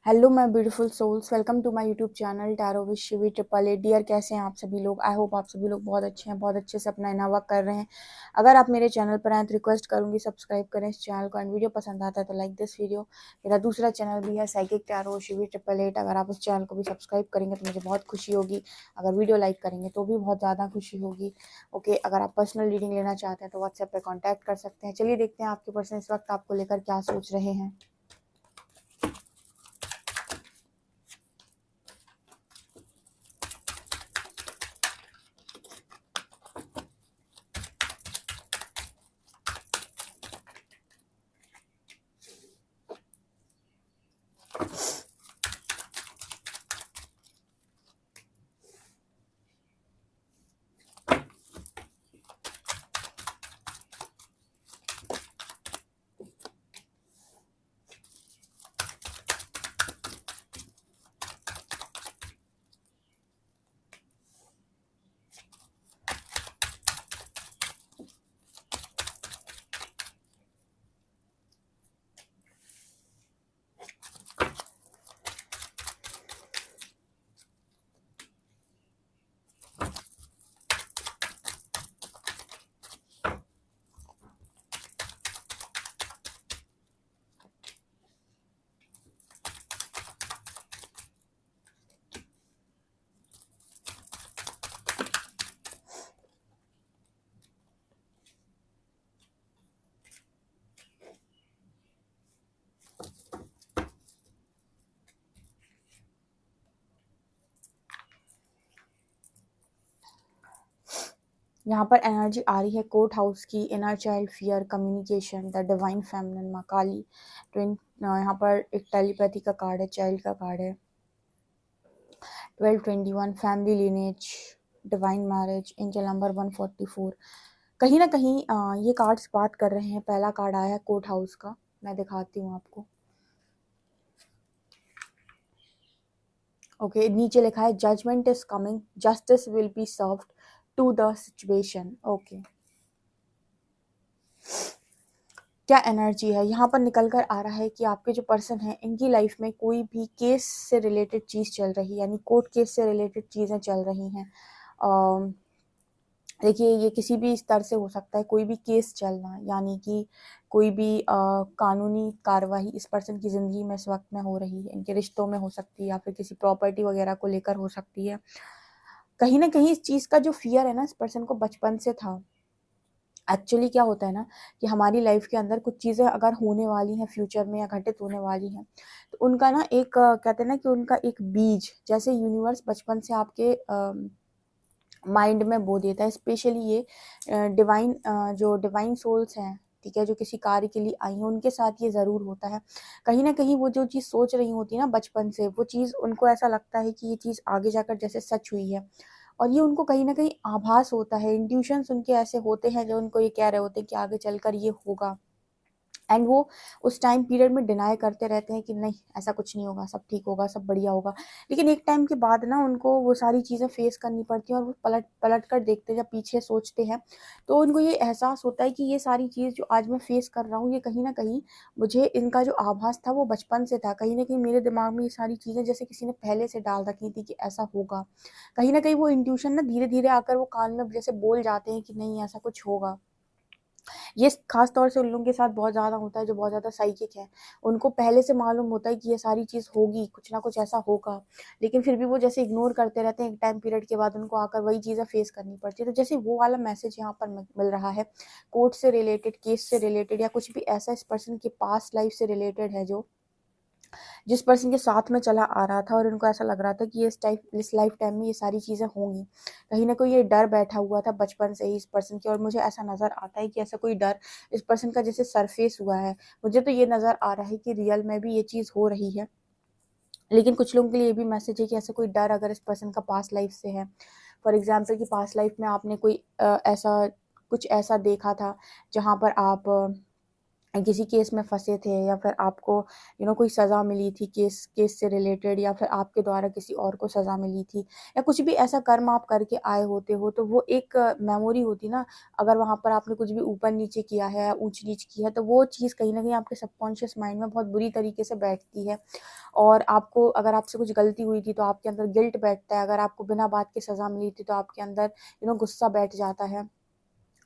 Hello my beautiful souls, welcome to my YouTube channel tarot with Shivi triple A. Dear, कैसे हैं आप सभी लोग? आई होप आप सभी लोग बहुत अच्छे हैं, बहुत अच्छे से अपना इनावा कर रहे हैं। अगर आप मेरे चैनल पर आए तो रिक्वेस्ट करूंगी सब्सक्राइब करें इस चैनल को, एंड वीडियो पसंद आता है तो लाइक दिस वीडियो। मेरा दूसरा चैनल भी है psychic tarot Shivi triple eight. अगर आप उस चैनल को भी सब्सक्राइब करेंगे तो मुझे बहुत खुशी होगी। अगर वीडियो लाइक करेंगे तो भी बहुत ज़्यादा खुशी होगी। ओके, अगर आप पर्सनल रीडिंग लेना चाहते हैं तो व्हाट्सएप पर कॉन्टैक्ट कर सकते हैं। चलिए देखते हैं आपके पर्सन इस वक्त आपको लेकर क्या सोच रहे हैं। यहाँ पर एनर्जी आ रही है कोर्ट हाउस की, inner child, fear, communication, the divine feminine, माँ काली, ट्विन। यहाँ पर एक टेलीपैथी का कार्ड है, चाइल्ड का कार्ड है, 1221, family lineage, divine marriage, angel number 144। कहीं ना कहीं ये कार्ड्स बात कर रहे हैं। पहला कार्ड आया है कोर्ट हाउस का, मैं दिखाती हूँ आपको। ओके, नीचे लिखा है judgement is coming, justice will be served to the situation. Okay, क्या एनर्जी है यहाँ पर निकल कर आ रहा है कि आपके जो पर्सन है इनकी लाइफ में कोई भी केस से रिलेटेड चीज़ चल रही है, यानी कोर्ट केस से रिलेटेड चीज़ें चल रही हैं। देखिए, ये किसी भी स्तर से हो सकता है, कोई भी केस चलना, यानी कि कोई भी कानूनी कार्रवाई इस पर्सन की ज़िंदगी में इस वक्त में हो रही है, इनके रिश्तों में हो सकती है, या फिर किसी प्रॉपर्टी वगैरह को लेकर हो सकती है। कहीं ना कहीं इस चीज़ का जो फियर है ना इस पर्सन को बचपन से था। एक्चुअली क्या होता है ना कि हमारी लाइफ के अंदर कुछ चीज़ें अगर होने वाली हैं फ्यूचर में या घटित होने वाली हैं, तो उनका ना एक कहते हैं ना कि उनका एक बीज जैसे यूनिवर्स बचपन से आपके माइंड में बो देता है। स्पेशली ये डिवाइन जो डिवाइन सोल्स हैं, ठीक है, जो किसी कार्य के लिए आई हैं, उनके साथ ये ज़रूर होता है। कहीं ना कहीं वो जो चीज़ सोच रही होती है ना बचपन से, वो चीज़ उनको ऐसा लगता है कि ये चीज़ आगे जाकर जैसे सच हुई है, और ये उनको कहीं ना कहीं आभास होता है। इंट्यूशंस उनके ऐसे होते हैं जो उनको ये कह रहे होते हैं कि आगे चलकर ये होगा, एंड वो उस टाइम पीरियड में डिनाई करते रहते हैं कि नहीं, ऐसा कुछ नहीं होगा, सब ठीक होगा, सब बढ़िया होगा। लेकिन एक टाइम के बाद ना उनको वो सारी चीज़ें फेस करनी पड़ती हैं, और वो पलट पलट कर देखते हैं, जब पीछे सोचते हैं तो उनको ये एहसास होता है कि ये सारी चीज़ जो आज मैं फेस कर रहा हूँ, ये कहीं ना कहीं मुझे इनका जो आभास था वो बचपन से था। कहीं ना कहीं मेरे दिमाग में ये सारी चीज़ें जैसे किसी ने पहले से डाल रखी थी कि ऐसा होगा। कहीं ना कहीं वो इंट्यूशन ना धीरे धीरे आकर वो कान में जैसे बोल जाते हैं कि नहीं, ऐसा कुछ होगा। ये खास तौर से उन लोगों के साथ बहुत ज़्यादा होता है जो बहुत ज़्यादा साइकिक है। उनको पहले से मालूम होता है कि ये सारी चीज़ होगी, कुछ ना कुछ ऐसा होगा, लेकिन फिर भी वो जैसे इग्नोर करते रहते हैं। एक टाइम पीरियड के बाद उनको आकर वही चीज़ें फेस करनी पड़ती है। तो जैसे वो वाला मैसेज यहाँ पर मिल रहा है, कोर्ट से रिलेटेड, केस से रिलेटेड, या कुछ भी ऐसा इस पर्सन के पास्ट लाइफ से रिलेटेड है जो जिस पर्सन के साथ में चला आ रहा था, और उनको ऐसा लग रहा था कि इस लाइफ टाइम में ये सारी चीज़ें होंगी। कहीं ना कहीं ये डर बैठा हुआ था बचपन से ही इस पर्सन के, और मुझे ऐसा नज़र आता है कि ऐसा कोई डर इस पर्सन का जैसे सरफेस हुआ है। मुझे तो ये नज़र आ रहा है कि रियल में भी ये चीज़ हो रही है। लेकिन कुछ लोगों के लिए ये भी मैसेज है कि ऐसा कोई डर अगर इस पर्सन का पास्ट लाइफ से है, फॉर एग्जाम्पल कि पास्ट लाइफ में आपने कोई ऐसा कुछ ऐसा देखा था जहाँ पर आप किसी केस में फँसे थे, या फिर आपको कोई सज़ा मिली थी केस केस से रिलेटेड, या फिर आपके द्वारा किसी और को सज़ा मिली थी, या कुछ भी ऐसा कर्म आप करके आए होते हो, तो वो एक मेमोरी होती ना। अगर वहाँ पर आपने कुछ भी ऊपर-नीचे किया है, ऊँच-नीच की है, तो वो चीज़ कहीं न कहीं आपके सबकॉन्शियस माइंड में बहुत बुरी तरीके से बैठती है। और आपको, अगर आपसे कुछ गलती हुई थी, तो आपके अंदर गिल्ट बैठता है। अगर आपको बिना बात के सज़ा मिली थी, तो आपके अंदर गुस्सा बैठ जाता है।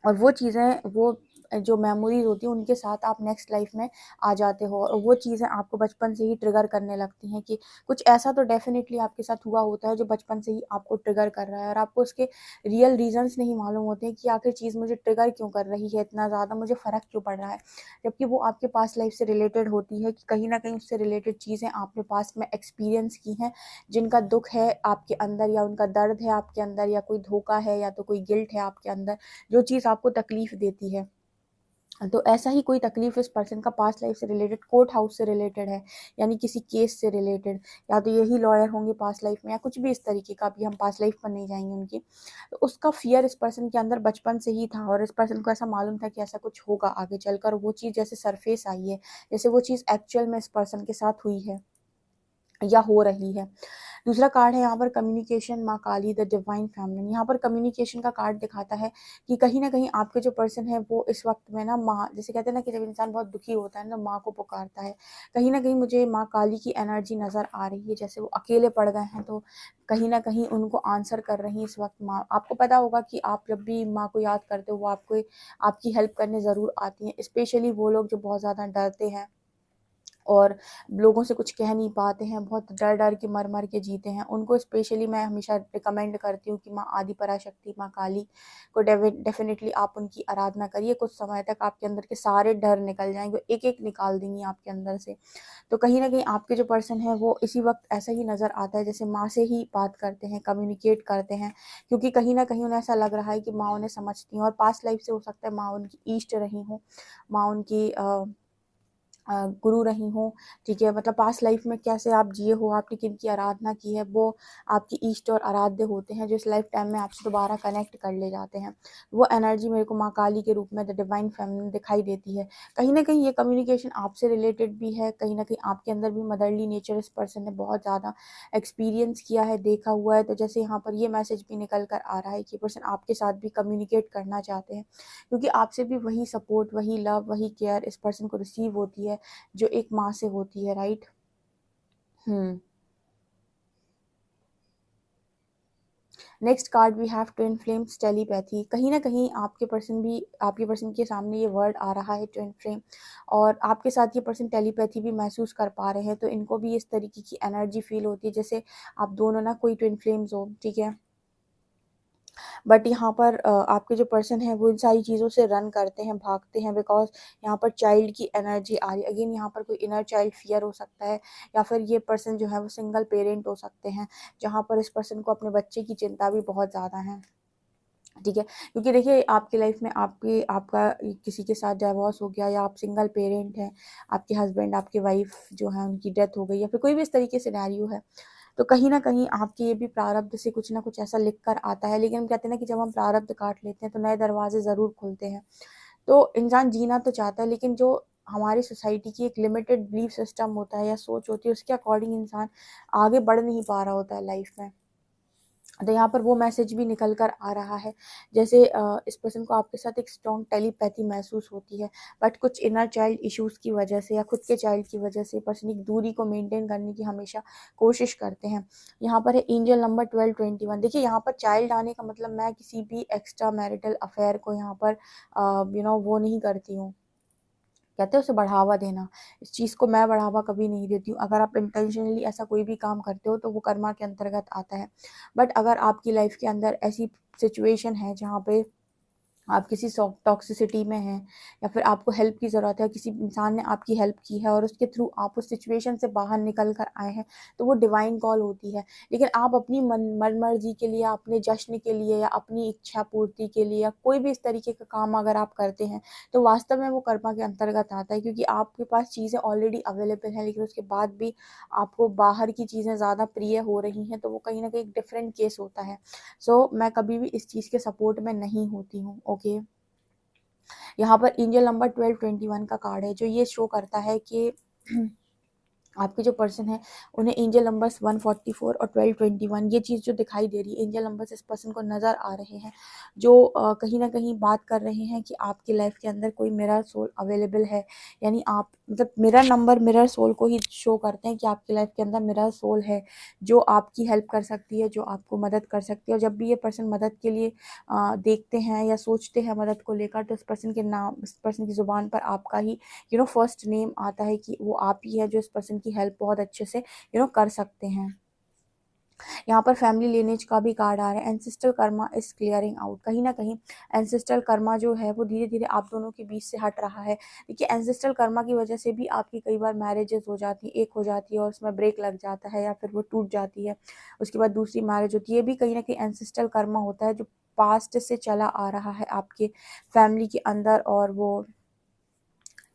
और वो चीज़ें, वो जो मेमोरीज़ होती हैं, उनके साथ आप नेक्स्ट लाइफ में आ जाते हो, और वो चीज़ें आपको बचपन से ही ट्रिगर करने लगती हैं कि कुछ ऐसा तो डेफ़िनेटली आपके साथ हुआ होता है जो बचपन से ही आपको ट्रिगर कर रहा है, और आपको उसके रियल रीज़न्स नहीं मालूम होते हैं कि आखिर चीज़ मुझे ट्रिगर क्यों कर रही है, इतना ज़्यादा मुझे फ़र्क क्यों पड़ रहा है। जबकि वो आपके पास्ट लाइफ से रिलेटेड होती है, कि कहीं न कहीं उससे रिलेटेड चीज़ें आपने पास्ट में एक्सपीरियंस की हैं, जिनका दुःख है आपके अंदर, या उनका दर्द है आपके अंदर, या कोई धोखा है, या तो कोई गिल्ट है आपके अंदर, जो चीज़ आपको तकलीफ़ देती है। तो ऐसा ही कोई तकलीफ़ इस पर्सन का पास्ट लाइफ़ से रिलेटेड, कोर्ट हाउस से रिलेटेड है, यानी किसी केस से रिलेटेड, या तो यही लॉयर होंगे पास्ट लाइफ़ में, या कुछ भी इस तरीके का, अभी हम पास्ट लाइफ़ पर नहीं जाएँगे उनकी। तो उसका फ़ियर इस पर्सन के अंदर बचपन से ही था, और इस पर्सन को ऐसा मालूम था कि ऐसा कुछ होगा आगे चलकर, वो चीज़ जैसे सरफ़ेस आई है, जैसे वो चीज़ एक्चुअल में इस पर्सन के साथ हुई है या हो रही है। दूसरा कार्ड है यहाँ पर कम्युनिकेशन, माँ काली, द डिवाइन फेमिनिन। यहाँ पर कम्युनिकेशन का कार्ड दिखाता है कि कहीं न कहीं आपके जो पर्सन है, वो इस वक़्त में ना माँ, जैसे कहते हैं ना कि जब इंसान बहुत दुखी होता है ना, माँ को पुकारता है। कहीं न कहीं मुझे माँ काली की एनर्जी नज़र आ रही है, जैसे वो अकेले पड़ गए हैं, तो कहीं न कहीं उनको आंसर कर रही हैं इस वक़्त माँ। आपको पता होगा कि आप जब भी माँ को याद करते हो, वो आपको आपकी हेल्प करने ज़रूर आती हैं। स्पेशली वो लोग जो बहुत ज़्यादा डरते हैं और लोगों से कुछ कह नहीं पाते हैं, बहुत डर-डर के, मर-मर के जीते हैं, उनको स्पेशली मैं हमेशा रिकमेंड करती हूँ कि माँ आदि पराशक्ति, माँ काली को डेफ़िनेटली आप उनकी आराधना करिए। कुछ समय तक आपके अंदर के सारे डर निकल जाएँगे, एक-एक निकाल देंगी आपके अंदर से। तो कहीं न कहीं आपके जो पर्सन है, वो इसी वक़्त ऐसा ही नज़र आता है, जैसे माँ से ही बात करते हैं, कम्युनिकेट करते हैं, क्योंकि कहीं न कहीं उन्हें ऐसा लग रहा है कि माँ उन्हें समझती हैं, और पास्ट लाइफ़ से हो सकता है माँ उनकी इष्ट रही हों, माँ उनकी गुरु रही हूँ, ठीक है? मतलब पास्ट लाइफ में कैसे आप जिए हो, आपने किनकी आराधना की है, वो आपके इष्ट और आराध्य होते हैं, जो इस लाइफ टाइम में आपसे दोबारा कनेक्ट कर ले जाते हैं। वो एनर्जी मेरे को माँ काली के रूप में, द डिवाइन फेमिनिन दिखाई देती है। कहीं न कहीं ये कम्युनिकेशन आपसे रिलेटेड भी है, कहीं न कहीं आपके अंदर भी मदरली नेचर इस पर्सन ने बहुत ज़्यादा एक्सपीरियंस किया है, देखा हुआ है। तो जैसे यहाँ पर ये मैसेज भी निकल कर आ रहा है कि पर्सन आपके साथ भी कम्युनिकेट करना चाहते हैं, क्योंकि आपसे भी वही सपोर्ट, वही लव, वही केयर इस पर्सन को रिसीव होती है, जो एक माँ से होती है, right? Hmm. Next card we have twin flames, telepathy. कहीं न कहीं आपके पर्सन के सामने ये वर्ड आ रहा है, ट्विन फ्लेम, और आपके साथ ये पर्सन टेलीपैथी भी महसूस कर पा रहे हैं, तो इनको भी इस तरीके की एनर्जी फ़ील होती है, जैसे आप दोनों ना कोई ट्विन फ्लेम्स हो, ठीक है? बट यहाँ पर आपके जो पर्सन है, वो इन सारी चीज़ों से रन करते हैं, भागते हैं, बिकॉज़ यहाँ पर चाइल्ड की एनर्जी आ रही है। अगेन यहाँ पर कोई इनर चाइल्ड फ़ियर हो सकता है, या फिर ये पर्सन जो है वो सिंगल पेरेंट हो सकते हैं, जहाँ पर इस पर्सन को अपने बच्चे की चिंता भी बहुत ज़्यादा है। ठीक है? क्योंकि देखिए, आपकी लाइफ़ में आपका किसी के साथ डिवोर्स हो गया, या आप सिंगल पेरेंट हैं, आपके हस्बैंड, आपकी वाइफ़ जो है उनकी डेथ हो गई, या फिर कोई भी इस तरीके सिनेरियो है, तो कहीं न कहीं आपके ये भी प्रारब्ध से कुछ न कुछ ऐसा लिख कर आता है। लेकिन हम कहते हैं ना कि जब हम प्रारब्ध काट लेते हैं, तो नए दरवाज़े ज़रूर खुलते हैं। तो इंसान जीना तो चाहता है, लेकिन जो हमारी सोसाइटी की एक लिमिटेड बिलीफ सिस्टम होता है, या सोच होती है, उसके अकॉर्डिंग इंसान आगे बढ़ नहीं पा रहा होता है लाइफ़ में। तो यहाँ पर वो मैसेज भी निकल कर आ रहा है, जैसे इस पर्सन को आपके साथ एक स्ट्रॉन्ग टेलीपैथी महसूस होती है, बट कुछ इनर चाइल्ड इश्यूज़ की वजह से, या खुद के चाइल्ड की वजह से पर्सन एक दूरी को मेंटेन करने की हमेशा कोशिश करते हैं। यहाँ पर है एंजल नंबर 1221। देखिए, यहाँ पर चाइल्ड आने का मतलब, मैं किसी भी एक्स्ट्रा मैरिटल अफेयर को यहाँ पर वो नहीं करती हूँ, कहते हैं उसे बढ़ावा देना। इस चीज़ को मैं बढ़ावा कभी नहीं देती हूँ। अगर आप इंटेंशनली ऐसा कोई भी काम करते हो, तो वो कर्मा के अंतर्गत आता है। बट अगर आपकी लाइफ़ के अंदर ऐसी सिचुएशन है जहाँ पे आप किसी टॉक्सिसिटी में हैं, या फिर आपको हेल्प की ज़रूरत है, किसी इंसान ने आपकी हेल्प की है और उसके थ्रू आप उस सिचुएशन से बाहर निकल कर आए हैं, तो वो डिवाइन कॉल होती है। लेकिन आप अपनी मन-मर्ज़ी के लिए, अपने जश्न के लिए, या अपनी इच्छा पूर्ति के लिए, या कोई भी इस तरीके का काम अगर आप करते हैं, तो वास्तव में वो कर्मा के अंतर्गत आता है, क्योंकि आपके पास चीज़ें ऑलरेडी अवेलेबल हैं, लेकिन उसके बाद भी आपको बाहर की चीज़ें ज़्यादा प्रिय हो रही हैं, तो वो कहीं न कहीं एक डिफरेंट केस होता है। सो मैं कभी भी इस चीज़ के सपोर्ट में नहीं होती हूँ, ओके? यहाँ पर एंजल नंबर 1221 का कार्ड है, जो ये शो करता है कि आपके जो पर्सन है उन्हें एंजल नंबर्स 144 और 1221 ये चीज़ जो दिखाई दे रही है, एंजल नंबर्स इस पर्सन को नज़र आ रहे हैं, जो कहीं ना कहीं बात कर रहे हैं कि आपकी लाइफ के अंदर कोई मिरर सोल अवेलेबल है। यानी आप मतलब मिरर नंबर मिरर सोल को ही शो करते हैं कि आपकी लाइफ के अंदर मिरर सोल है, जो आपकी हेल्प कर सकती है, जो आपको मदद कर सकती है। और जब भी ये पर्सन मदद के लिए देखते हैं या सोचते हैं मदद को लेकर, तो इस पर्सन के नाम, इस पर्सन की ज़ुबान पर आपका ही फर्स्ट नेम आता है कि वो आप ही है जो इस पर्सन की हेल्प बहुत अच्छे से कर सकते हैं। यहाँ पर फैमिली लिनेज का भी कार्ड आ रहा है। Ancestral Karma is clearing out. कहीं ना कहीं एंसेस्ट्रल कर्मा जो है वो धीरे धीरे आप दोनों के बीच से हट रहा है। देखिए, एंसेस्ट्रल कर्मा की वजह से भी आपकी कई बार मैरिजेस हो जाती हैं, एक हो जाती है और उसमें ब्रेक लग जाता है या फिर वो टूट जाती है, उसके बाद दूसरी मैरिज होती है। ये भी कहीं ना कहीं एंसेस्ट्रल कर्मा होता है जो पास्ट से चला आ रहा है आपके फैमिली के अंदर, और वो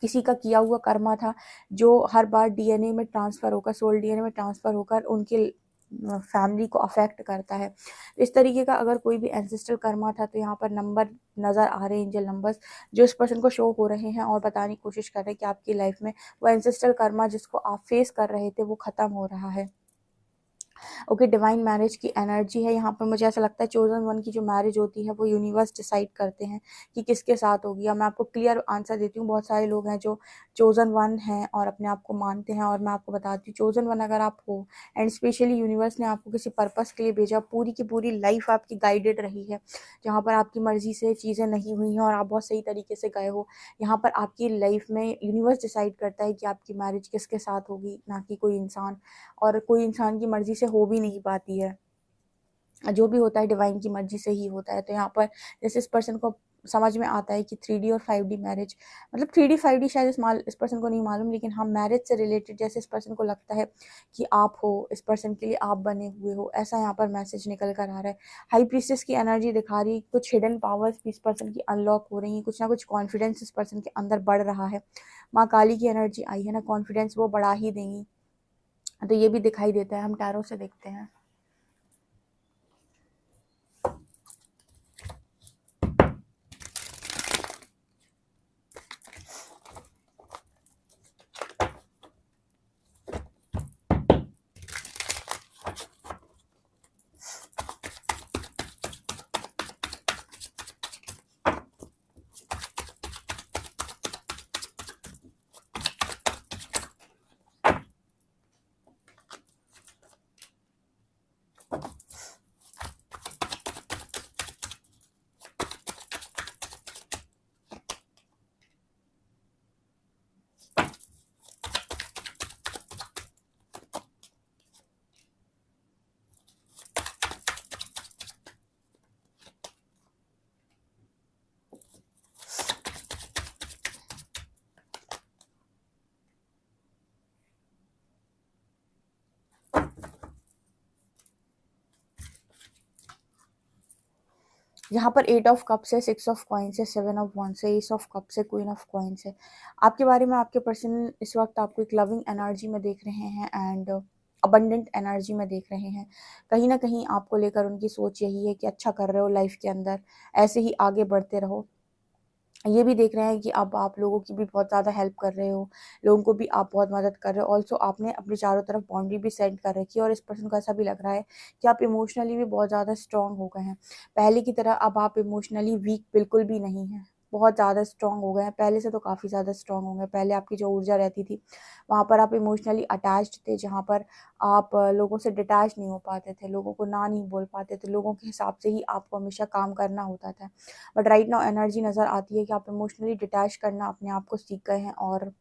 किसी का किया हुआ कर्मा था जो हर बार डीएनए में ट्रांसफ़र होकर, सोल डीएनए में ट्रांसफ़र होकर उनके फैमिली को अफेक्ट करता है। इस तरीके का अगर कोई भी एंसेस्ट्रल कर्मा था, तो यहाँ पर नंबर नज़र आ रहे हैं, एंजल नंबर्स जो इस पर्सन को शो हो रहे हैं और बताने की कोशिश कर रहे हैं कि आपकी लाइफ में वो एंसेस्ट्रल कर्मा जिसको आप फेस कर रहे थे वो ख़त्म हो रहा है। ओके, डिवाइन मैरिज की एनर्जी है यहाँ पर। मुझे ऐसा लगता है चोजन वन की जो मैरिज होती है वो यूनिवर्स डिसाइड करते हैं कि किसके साथ होगी। अब मैं आपको क्लियर आंसर देती हूँ। बहुत सारे लोग हैं जो चोजन वन हैं और अपने आप को मानते हैं, और मैं आपको बताती हूँ चोजन वन अगर आप हो एंड स्पेशली यूनिवर्स ने आपको किसी पर्पस के लिए भेजा, पूरी की पूरी लाइफ आपकी गाइडेड रही है, जहाँ पर आपकी मर्जी से चीज़ें नहीं हुई हैं और आप बहुत सही तरीके से गए हो। यहाँ पर आपकी लाइफ में यूनिवर्स डिसाइड करता है कि आपकी मैरिज किसके साथ होगी, ना कि कोई इंसान। और कोई इंसान की मर्जी से हो भी नहीं पाती है, जो भी होता है डिवाइन की मर्जी से ही होता है। तो यहाँ पर जैसे इस पर्सन को समझ में आता है कि 3D और 5D मैरिज, मतलब 3D 5D शायद इस पर्सन को नहीं मालूम, लेकिन हाँ मैरिज से रिलेटेड जैसे इस पर्सन को लगता है कि आप हो, इस पर्सन के लिए आप बने हुए हो, ऐसा यहाँ पर मैसेज निकल कर आ रहा है। हाई प्रीस्टेस की एनर्जी दिखा रही, कुछ हिडन पावर्स भी इस पर्सन की अनलॉक हो रही हैं, कुछ ना कुछ कॉन्फिडेंस इस पर्सन के अंदर बढ़ रहा है। माँ काली की एनर्जी आई है ना, कॉन्फिडेंस वो बढ़ा ही देंगी, तो ये भी दिखाई देता है। हम टैरो से देखते हैं। यहाँ पर 8 ऑफ कप्स है, 6 ऑफ कॉइन्स है, 7 ऑफ वंस है, एस ऑफ कप्स है, क्वीन ऑफ कॉइन्स है। आपके बारे में आपके पर्सन इस वक्त आपको एक लविंग एनर्जी में देख रहे हैं एंड अबंडेंट एनर्जी में देख रहे हैं। कहीं ना कहीं आपको लेकर उनकी सोच यही है कि अच्छा कर रहे हो लाइफ के अंदर, ऐसे ही आगे बढ़ते रहो। ये भी देख रहे हैं कि अब आप लोगों की भी बहुत ज़्यादा हेल्प कर रहे हो, लोगों को भी आप बहुत मदद कर रहे हो। ऑल्सो आपने अपने चारों तरफ बाउंड्री भी सेट कर रखी है, और इस पर्सन को ऐसा भी लग रहा है कि आप इमोशनली भी बहुत ज़्यादा स्ट्रांग हो गए हैं। पहले की तरह अब आप इमोशनली वीक बिल्कुल भी नहीं हैं, बहुत ज़्यादा स्ट्रांग हो गए हैं, पहले से तो काफ़ी ज़्यादा स्ट्रांग हो गए। पहले आपकी जो ऊर्जा रहती थी वहाँ पर आप इमोशनली अटैच्ड थे, जहाँ पर आप लोगों से डिटैच नहीं हो पाते थे, लोगों को ना नहीं बोल पाते थे, लोगों के हिसाब से ही आपको हमेशा काम करना होता था। बट राइट नाउ एनर्जी नज़र आती है कि आप इमोशनली डिटैच करना अपने आप को सीख गए हैं, और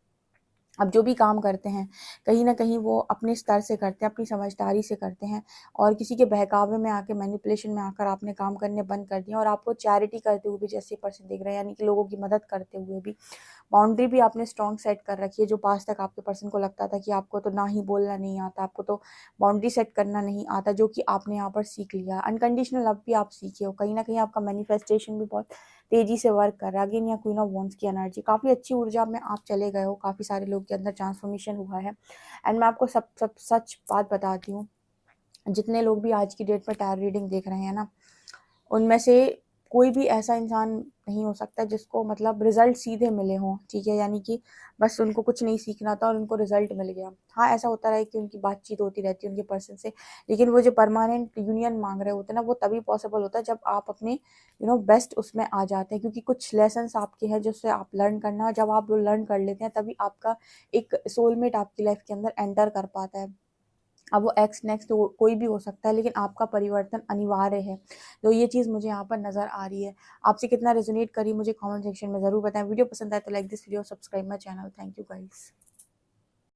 अब जो भी काम करते हैं कहीं ना कहीं वो अपने स्तर से करते हैं, अपनी समझदारी से करते हैं, और किसी के बहकावे में आके, मैनिपुलेशन में आकर आपने काम करने बंद कर दिया। और आपको चैरिटी करते हुए भी जैसे पर्सन देख रहे हैं, यानी कि लोगों की मदद करते हुए भी बाउंड्री भी आपने स्ट्रॉन्ग सेट कर रखी है। जो पास तक आपके पर्सन को लगता था कि आपको तो ना ही बोलना नहीं आता, आपको तो बाउंड्री सेट करना नहीं आता, जो कि आपने यहाँ पर सीख लिया। अनकंडीशनल लव भी आप सीखे हो, कहीं ना कहीं आपका मैनिफेस्टेशन भी बहुत तेजी से वर्क कर रहा है। अगेन यहाँ क्वीन ऑफ वॉन्ड्स की एनर्जी, काफ़ी अच्छी ऊर्जा में आप चले गए हो, काफ़ी सारे लोग के अंदर ट्रांसफॉर्मेशन हुआ है। एंड मैं आपको सब सब सच बात बताती हूँ, जितने लोग भी आज की डेट में टैरो रीडिंग देख रहे हैं ना, उनमें से कोई भी ऐसा इंसान नहीं हो सकता जिसको मतलब रिजल्ट सीधे मिले हों, ठीक है, यानी कि बस उनको कुछ नहीं सीखना था और उनको रिजल्ट मिल गया। हाँ, ऐसा होता रहा कि उनकी बातचीत होती रहती है उनके पर्सन से, लेकिन वो जो परमानेंट यूनियन मांग रहे होते हैं ना, वो तभी पॉसिबल होता है जब आप अपने बेस्ट उसमें आ जाते हैं, क्योंकि कुछ लेसन्स आपके हैं जिससे आप लर्न करना, जब आप वो लर्न कर लेते हैं तभी आपका एक सोलमेट आपकी लाइफ के अंदर एंटर कर पाता है। अब वो एक्स नेक्स्ट कोई भी हो सकता है, लेकिन आपका परिवर्तन अनिवार्य है। तो ये चीज़ मुझे यहाँ पर नज़र आ रही है। आपसे कितना रेजोनेट करी मुझे कमेंट सेक्शन में ज़रूर बताएं। वीडियो पसंद आए तो like this video, subscribe my channel. Thank you guys.